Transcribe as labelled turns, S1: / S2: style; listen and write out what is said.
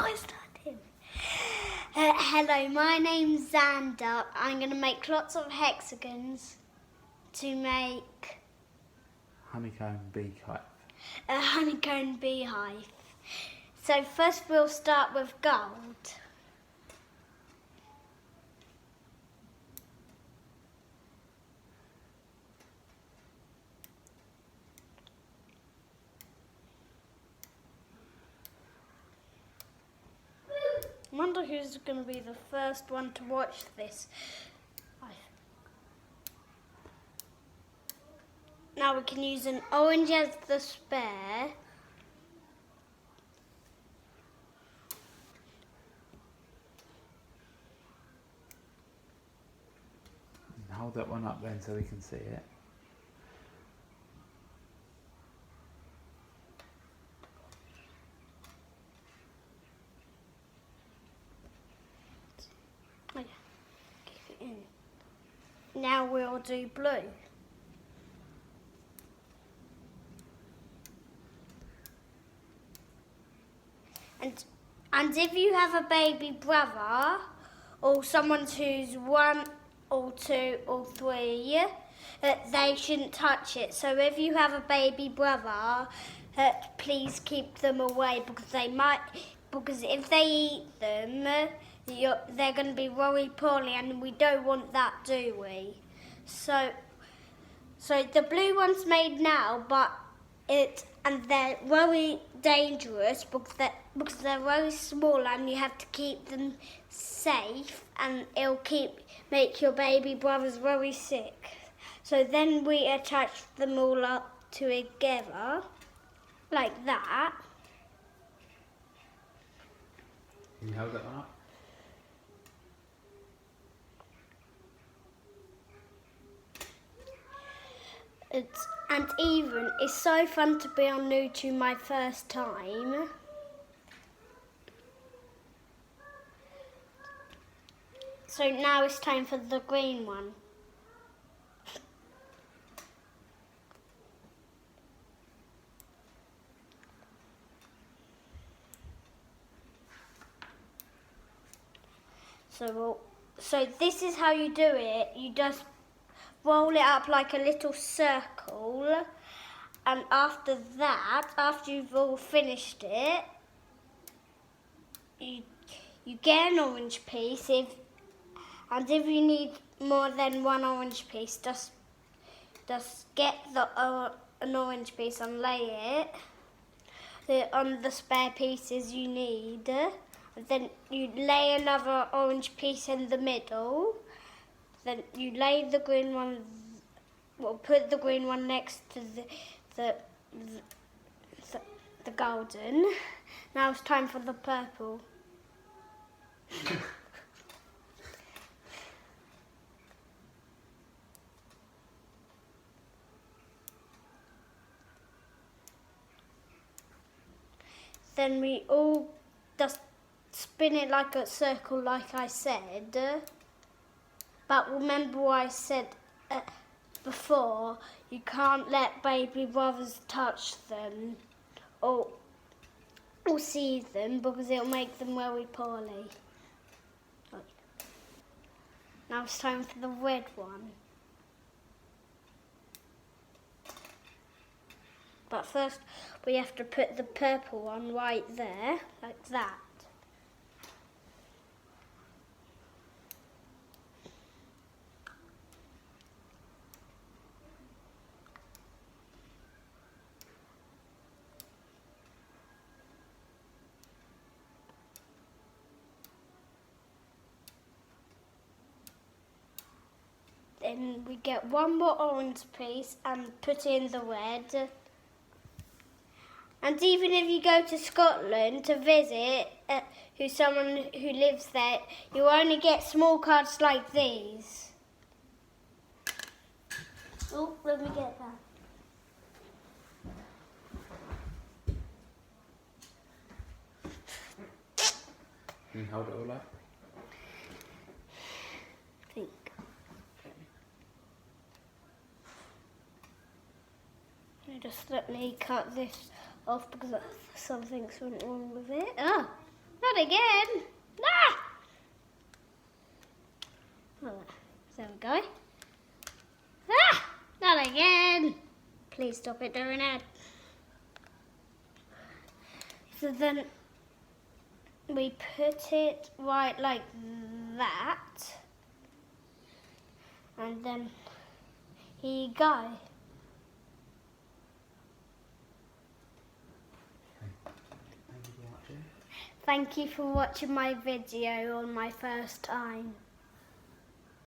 S1: I started. Hello, my name's Zander. I'm going to make lots of hexagons to make
S2: Honeycomb beehive.
S1: a honeycomb beehive. So first we'll start with gold. I wonder who's going to be the first one to watch this. Now we can use an orange as the spare.
S2: Hold that one up then so we can see it.
S1: Oh yeah, keep it in. Now we'll do blue. And if you have a baby brother or someone who's 1 or 2 or 3, they shouldn't touch it. So if you have a baby brother, please keep them away because if they eat them, they're going to be very poorly, and we don't want that, do we? So the blue one's made now, but they're very dangerous because they're very small, and you have to keep them safe, and it'll make your baby brothers very sick. So then we attach them all up together like that.
S2: Can you hold that one up?
S1: It's so fun to be on YouTube my first time. So now it's time for the green one. So this is how you do it. You just roll it up like a little circle, and after that, after you've all finished it, you get an orange piece. If you need more than one orange piece, just get an orange piece and lay it on the spare pieces you need. And then you lay another orange piece in the middle. Then you lay the green one, put the green one next to the golden. Now it's time for the purple. Then we all just spin it like a circle, like I said. But remember what I said before, you can't let baby brothers touch them or see them because it'll make them very poorly. Now it's time for the red one. But first we have to put the purple one right there, like that. Then we get one more orange piece and put in the red. And even if you go to Scotland to visit someone who lives there, you only get small cards like these. Oh, let me get that.
S2: Can you hold it all up?
S1: I think. Just let me cut this off because something's went wrong with it. Oh, no, Not again. Ah! Oh, there we go. Ah! Not again. Please stop it doing it. So then we put it right like that. And then here you go.
S2: Thank you for watching.
S1: Thank you for watching my video on my first time.